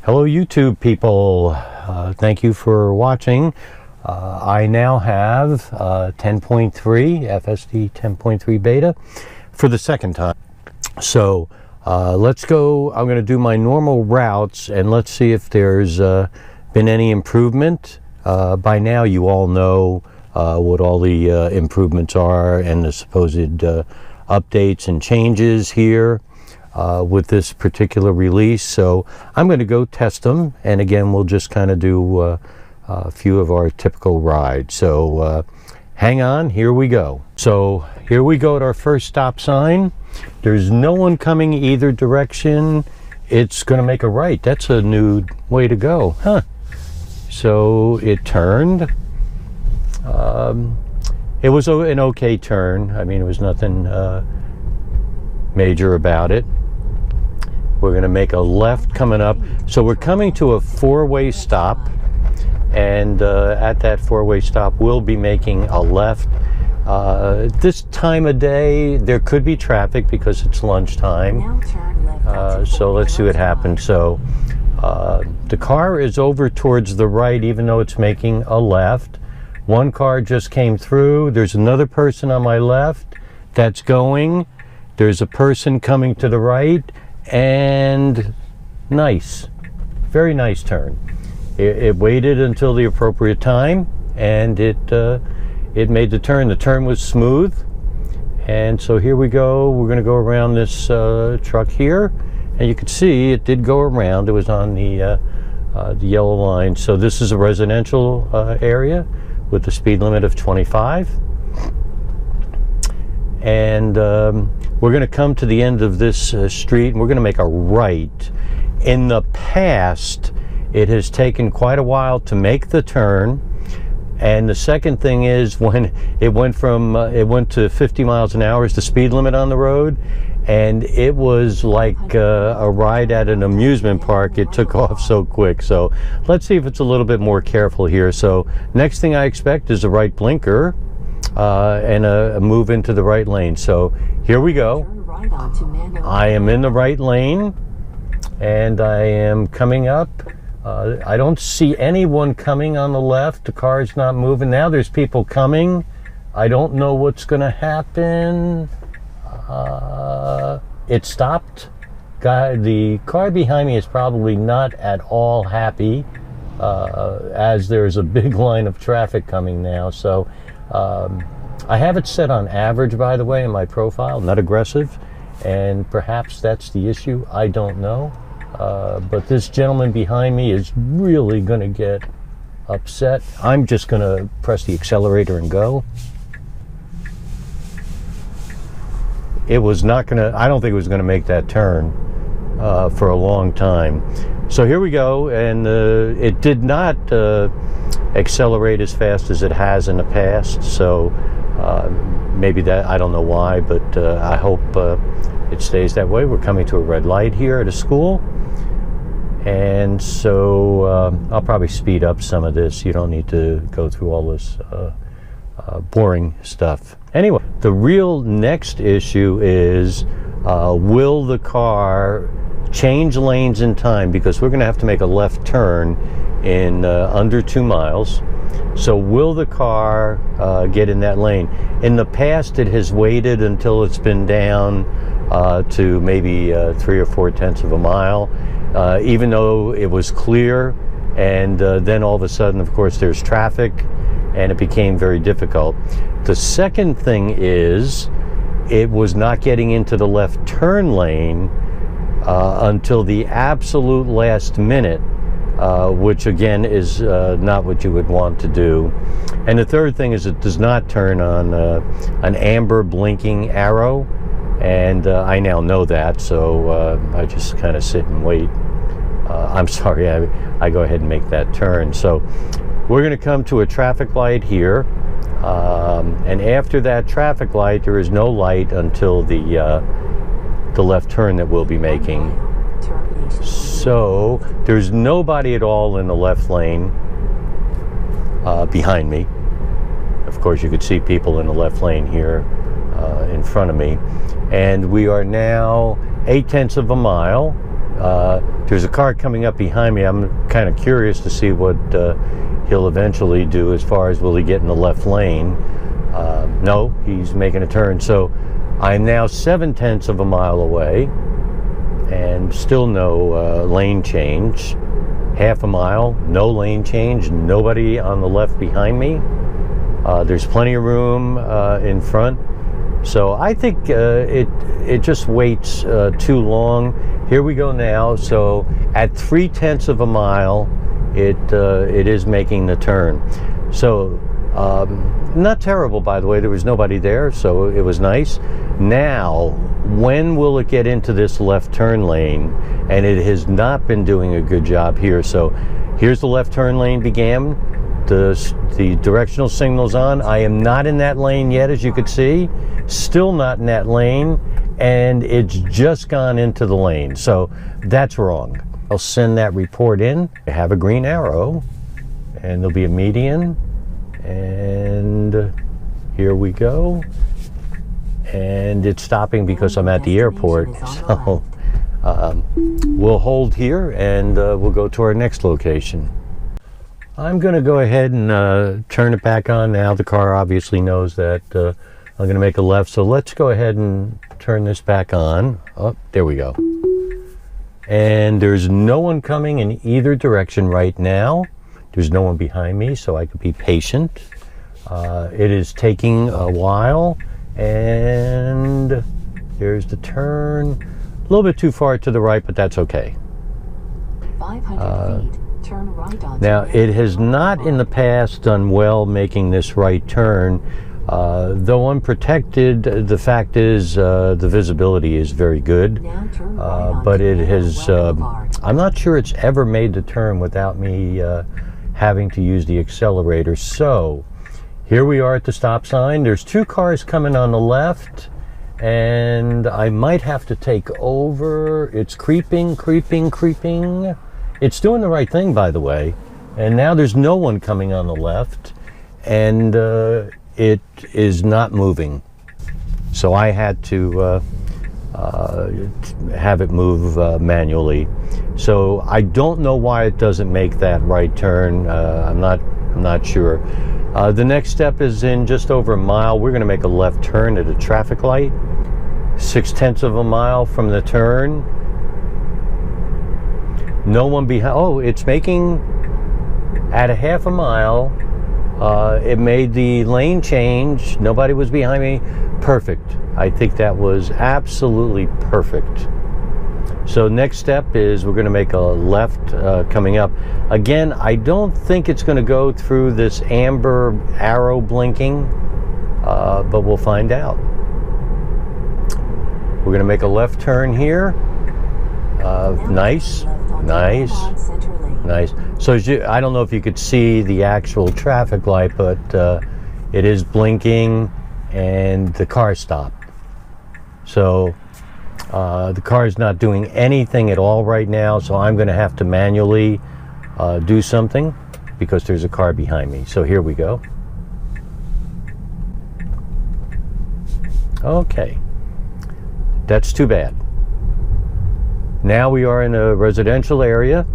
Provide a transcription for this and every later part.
Hello YouTube people, thank you for watching. I now have 10.3 FSD 10.3 beta for the second time. So let's go. I'm going to do my normal routes and let's see if there's been any improvement. By now you all know what all the improvements are and the supposed updates and changes here with this particular release. So I'm going to go test them, and again we'll just kind of do a few of our typical rides. So hang on, here we go. So here we go at our first stop sign. There's no one coming either direction. It's going to make a right. That's a new way to go, huh? So it turned. It was an okay turn. I mean, it was nothing major about it. We're going to make a left coming up. So we're coming to a four-way stop, and at that four-way stop we'll be making a left. This time of day there could be traffic because it's lunchtime. So let's see what happens. So the car is over towards the right even though it's making a left. One car just came through. There's another person on my left that's going. There's a person coming to the right, and nice, very nice turn. It waited until the appropriate time, and it made the turn. The turn was smooth, and so here we go. We're going to go around this truck here, and you can see it did go around. It was on the yellow line. So this is a residential area with the speed limit of 25, and we're going to come to the end of this street, and we're going to make a right. In the past, it has taken quite a while to make the turn, and the second thing is when it went to 50 miles an hour is the speed limit on the road, and it was like a ride at an amusement park. It took off so quick. So let's see if it's a little bit more careful here. So next thing I expect is a right blinker and a move into the right lane. So here we go. I am in the right lane, and I am coming up. I don't see anyone coming on the left. The car is not moving. Now there's people coming. I don't know what's going to happen. It stopped. The car behind me is probably not at all happy, as there's a big line of traffic coming now. So I have it set on average, by the way, in my profile, not aggressive, and perhaps that's the issue. I don't know. But this gentleman behind me is really going to get upset. I'm just going to press the accelerator and go. It was not going to, I don't think it was going to make that turn for a long time. So here we go, and it did not accelerate as fast as it has in the past. So maybe that, I don't know why, but I hope it stays that way. We're coming to a red light here at a school, and so I'll probably speed up some of this. You don't need to go through all this boring stuff. Anyway, the real next issue is will the car change lanes in time, because we're going to have to make a left turn in under 2 miles. So will the car get in that lane? In the past it has waited until it's been down to maybe 3 or 4 tenths of a mile, even though it was clear, and then all of a sudden, of course, there's traffic, and it became very difficult. The second thing is it was not getting into the left turn lane until the absolute last minute, which again is not what you would want to do. And the third thing is it does not turn on an amber blinking arrow, and I now know that, so I just kind of sit and wait. I'm sorry, I go ahead and make that turn. So we're going to come to a traffic light here, and after that traffic light there is no light until the left turn that we'll be making. So there's nobody at all in the left lane behind me. Of course you could see people in the left lane here in front of me, and we are now 8 tenths of a mile There's a car coming up behind me. I'm kind of curious to see what he'll eventually do as far as will he get in the left lane. No, he's making a turn. So I'm now 0.7 of a mile away and still no lane change. Half a mile, no lane change, nobody on the left behind me. There's plenty of room in front. So I think it just waits too long. Here we go now. So at 0.3 of a mile, it is making the turn. So not terrible, by the way. There was nobody there, so it was nice. Now, when will it get into this left turn lane? And it has not been doing a good job here. So here's the left turn lane began. The directional signal's on. I am not in that lane yet, as you could see. Still not in that lane, and it's just gone into the lane. So that's wrong. I'll send that report in. I have a green arrow, and there'll be a median. And here we go. And it's stopping because I'm at the airport. So we'll hold here, and we'll go to our next location. I'm going to go ahead and turn it back on now. The car obviously knows that I'm going to make a left. So let's go ahead and turn this back on. Oh, there we go. And there's no one coming in either direction right now. There's no one behind me, so I could be patient. It is taking a while. And there's the turn. A little bit too far to the right, but that's okay. 500 feet. Turn right on. Now, it has not in the past done well making this right turn. Though unprotected, the fact is the visibility is very good. Now turn right but it has, Park. I'm not sure it's ever made the turn without me having to use the accelerator. So, here we are at the stop sign. There's two cars coming on the left, and I might have to take over. It's creeping. It's doing the right thing, by the way. And now there's no one coming on the left, and it is not moving. So I had to have it move manually. So I don't know why it doesn't make that right turn. I'm not sure. The next step is in just over a mile. We're going to make a left turn at a traffic light. 0.6 of a mile from the turn. No one behind. Oh, it's making at a half a mile. It made the lane change. Nobody was behind me. Perfect. I think that was absolutely perfect. So next step is we're going to make a left coming up. Again, I don't think it's going to go through this amber arrow blinking, but we'll find out. We're going to make a left turn here. Nice. So I don't know if you could see the actual traffic light, but it is blinking and the car stopped. So the car is not doing anything at all right now, so I'm going to have to manually do something because there's a car behind me. So here we go. Okay. That's too bad. Now we are in a residential area.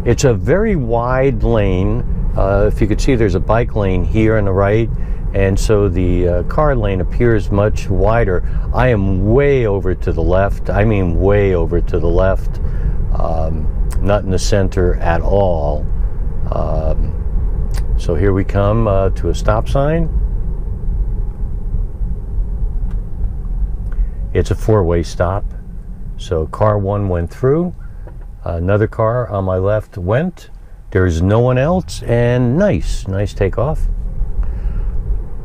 It's a very wide lane. If you could see, there's a bike lane here on the right, and so the car lane appears much wider. I am way over to the left. I mean way over to the left. Not in the center at all. So here we come to a stop sign. It's a four-way stop. So car one went through. Another car on my left went. There's no one else, and nice takeoff.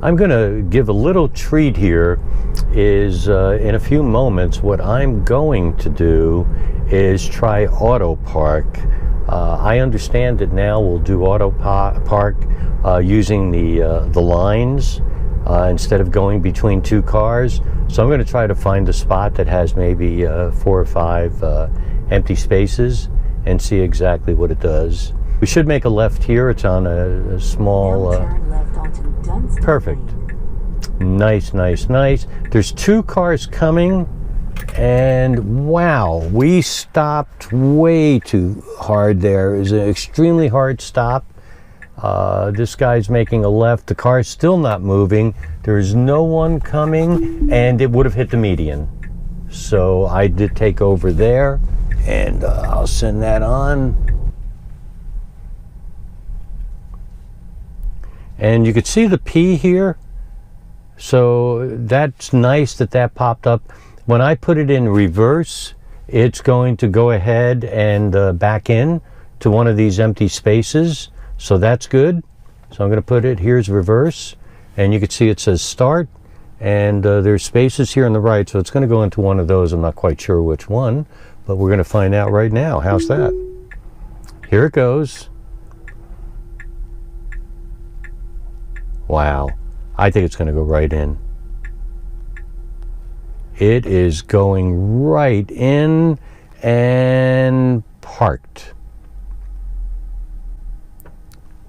I'm going to give a little treat here. Is in a few moments what I'm going to do is try auto park. I understand that now we'll do auto park using the lines instead of going between two cars. So I'm going to try to find a spot that has maybe 4 or 5 empty spaces and see exactly what it does. We should make a left here. It's on a small... perfect. Nice. There's 2 cars coming. And wow, we stopped way too hard there. It was an extremely hard stop. This guy's making a left. The car's still not moving. There is no one coming, and it would have hit the median. So I did take over there, and I'll send that on. And you could see the P here. So that's nice that that popped up. When I put it in reverse, it's going to go ahead and back in to one of these empty spaces. So that's good. So I'm going to put it, here's reverse. And you can see it says start. And there's spaces here on the right. So it's going to go into one of those. I'm not quite sure which one. But we're going to find out right now. How's that? Here it goes. Wow. I think it's going to go right in. It is going right in and parked.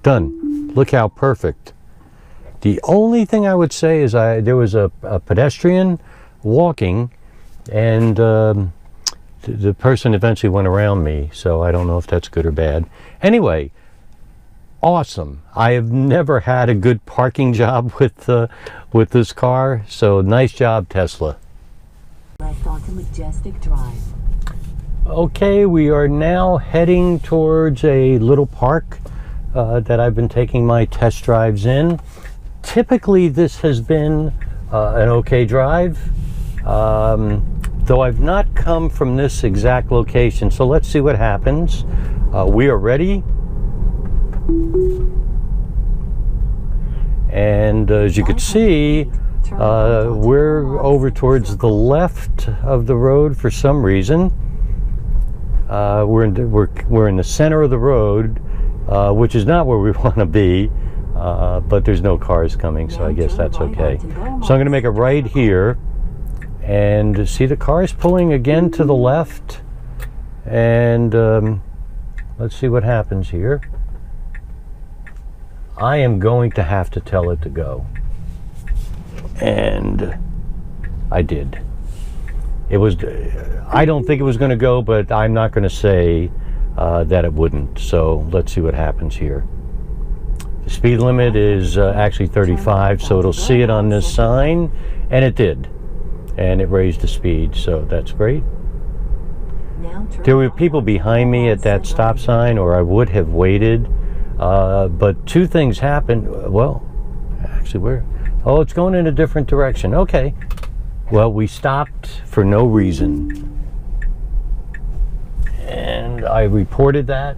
Done. Look how perfect. The only thing I would say is there was a pedestrian walking, and the person eventually went around me, so I don't know if that's good or bad. Anyway, awesome. I have never had a good parking job with this car, so nice job, Tesla. Left onto Majestic Drive. Okay, we are now heading towards a little park that I've been taking my test drives in. Typically, this has been an okay drive, though I've not come from this exact location. So let's see what happens. We are ready. And as you can see, we're over towards the left of the road for some reason. We're in the center of the road, which is not where we want to be, but there's no cars coming, so I guess that's okay. So I'm going to make a right here, and see the cars pulling again to the left, and let's see what happens here. I am going to have to tell it to go. And I did. It was, I don't think it was going to go, but I'm not going to say that it wouldn't. So let's see what happens here. The speed limit is actually 35, so it'll see it on this sign, and it did. And it raised the speed, so that's great. There were people behind me at that stop sign, or I would have waited. But two things happened. Well, actually, oh, it's going in a different direction. Okay. Well, we stopped for no reason. And I reported that.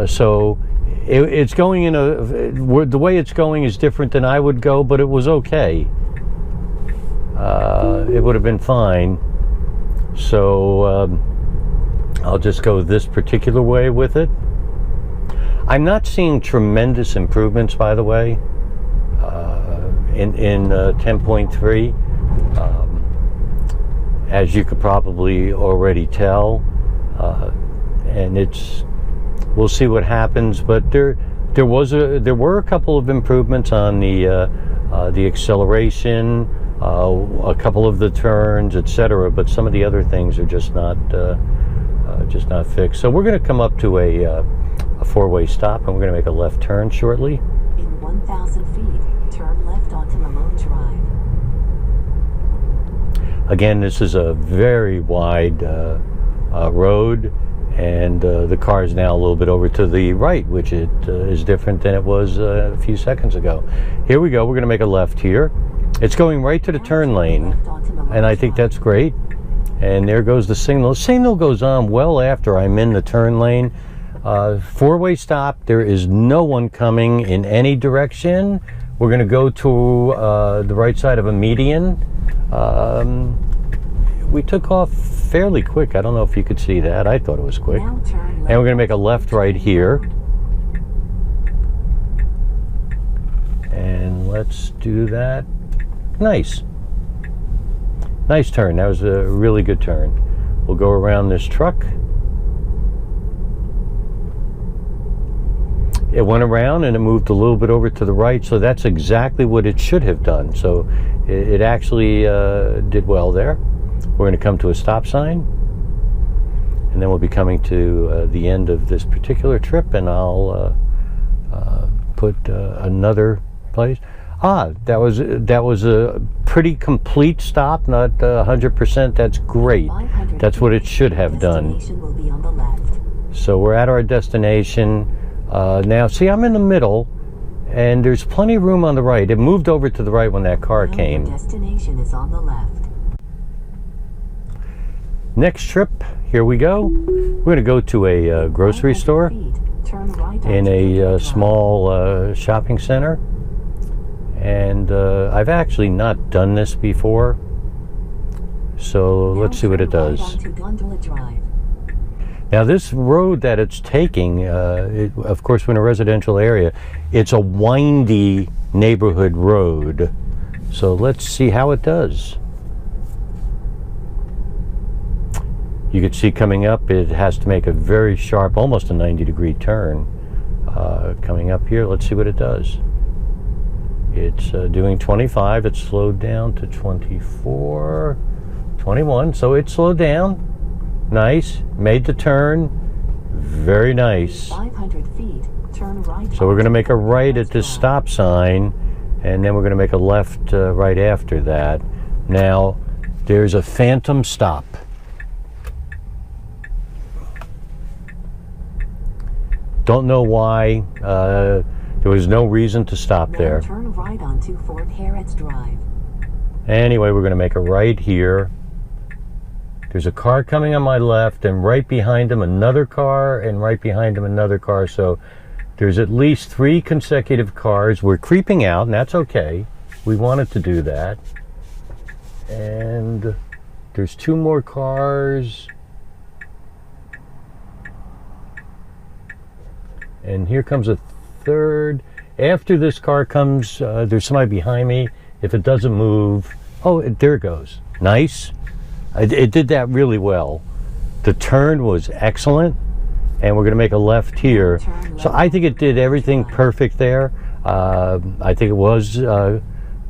So it's going in the way it's going is different than I would go, but it was okay. It would have been fine. So I'll just go this particular way with it. I'm not seeing tremendous improvements, by the way, in 10.3. As you could probably already tell, and we'll see what happens. But there were a couple of improvements on the acceleration, a couple of the turns, etc. But some of the other things are just not fixed. So we're going to come up to a four-way stop, and we're going to make a left turn shortly. In 1,000 feet, turn left onto Malone Drive. Again, this is a very wide road, and the car is now a little bit over to the right, which is different than it was a few seconds ago. Here we go. We're going to make a left here. It's going right to the turn lane, and I think that's great. And there goes the signal. The signal goes on well after I'm in the turn lane. Four-way stop. There is no one coming in any direction. We're going to go to the right side of a median. We took off fairly quick. I don't know if you could see that. I thought it was quick. And we're going to make a left right here. And let's do that. Nice. Nice turn. That was a really good turn. We'll go around this truck. It went around and it moved a little bit over to the right, so that's exactly what it should have done. So it actually did well there. We're going to come to a stop sign, and then we'll be coming to the end of this particular trip, and I'll put another place. That was a pretty complete stop, not 100%. That's great. That's what it should have done. Will be on the left. So we're at our destination. Now, see, I'm in the middle, and there's plenty of room on the right. It moved over to the right when that car came. Your destination is on the left. Next trip, here we go. We're going to go to a grocery 500 store feet, turn right in onto a Dunlop Drive. small shopping center. And I've actually not done this before. So Now let's see what it turn right does. onto Gondola Drive. Now this road that it's taking, of course we're in a residential area, it's a windy neighborhood road. So let's see how it does. You can see coming up, it has to make a very sharp, almost a 90-degree turn. Coming up here, let's see what it does. It's doing 25, it's slowed down to 24, 21, so it slowed down. Nice, made the turn, very nice. 500 feet, turn right. So we're going to make a onto right Dunlop at this Drive. stop sign, and then we're going to make a left right after that. Now, there's a phantom stop. Don't know why. There was no reason to stop Now there. turn right onto Fort Harrods Drive. Anyway, we're going to make a right here. There's a car coming on my left, and right behind him another car, and right behind him another car. So there's at least 3 consecutive cars. We're creeping out, and that's okay. We wanted to do that. And there's 2 more cars. And here comes a third. After this car comes, there's somebody behind me. If it doesn't move, there it goes. Nice. It did that really well. The turn was excellent, and we're going to make a left here. So I think it did everything perfect there. I think it was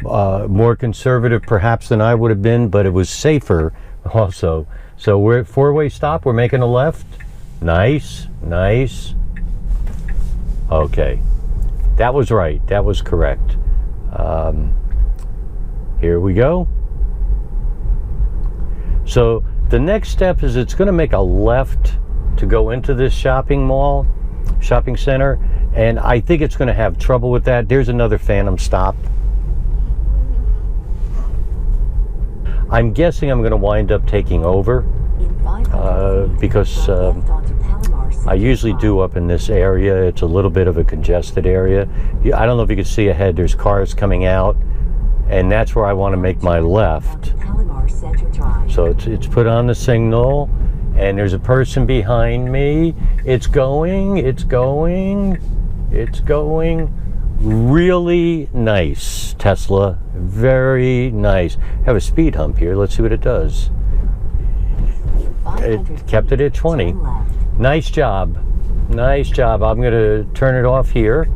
more conservative perhaps than I would have been, but it was safer also. So we're at 4-way stop. We're making a left. Nice, nice. Okay, that was right. That was correct. Here we go. So the next step is it's going to make a left to go into this shopping center, and I think it's going to have trouble with that. There's another phantom stop. I'm guessing I'm going to wind up taking over because I usually do up in this area. It's a little bit of a congested area. I don't know if you can see ahead. There's cars coming out, and that's where I want to make my left. So it's put on the signal, and there's a person behind me. It's going. Really nice, Tesla. Very nice. Have a speed hump here. Let's see what it does. It kept it at 20. Nice job. Nice job. I'm going to turn it off here.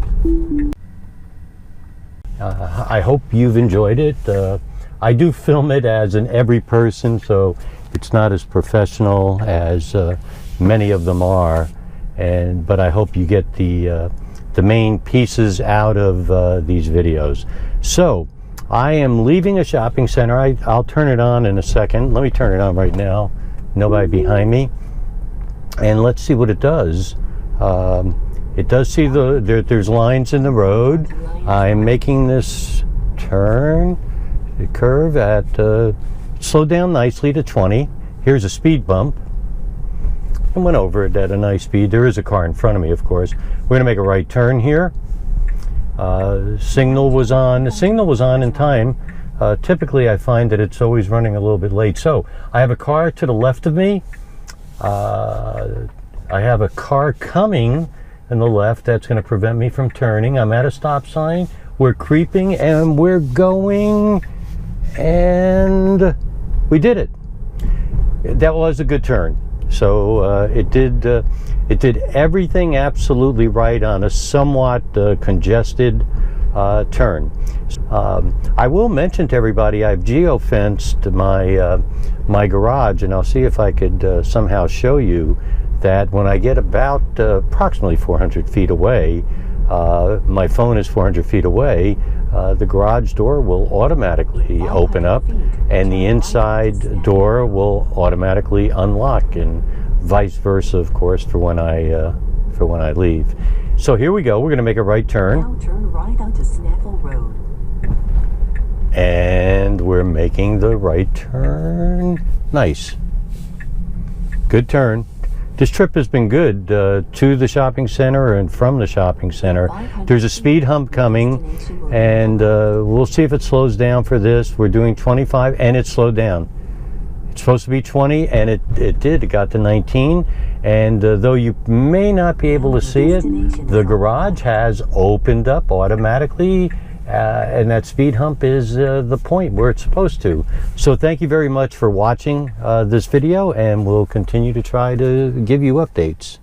I hope you've enjoyed it. I do film it as an every person, so it's not as professional as many of them are. But I hope you get the main pieces out of these videos. So I am leaving a shopping center. I'll turn it on in a second. Let me turn it on right now. Nobody behind me. And let's see what it does. It does see there's lines in the road. I'm making this turn, the curve at, slowed down nicely to 20. Here's a speed bump. I went over it at a nice speed. There is a car in front of me, of course. We're going to make a right turn here. Signal was on. The signal was on in time. Typically, I find that it's always running a little bit late. So I have a car to the left of me. I have a car coming on the left that's going to prevent me from turning. I'm at a stop sign. We're creeping and we're going, and we did it. That was a good turn. So it did everything absolutely right on a somewhat congested turn. I will mention to everybody I've geo-fenced my garage, and I'll see if I could somehow show you that when I get about approximately 400 feet away, my phone is 400 feet away, the garage door will automatically open up and the inside door will automatically unlock, and vice versa, of course, for when I leave. So here we go. We're going to make a right turn. Now turn right onto Snaffle Road. And we're making the right turn. Nice. Good turn. This trip has been good to the shopping center and from the shopping center. There's a speed hump coming, and we'll see if it slows down for this. We're doing 25, and it slowed down. It's supposed to be 20, and it did. It got to 19, and though you may not be able to see it, the garage has opened up automatically, and that speed hump is the point where it's supposed to. So thank you very much for watching this video, and we'll continue to try to give you updates.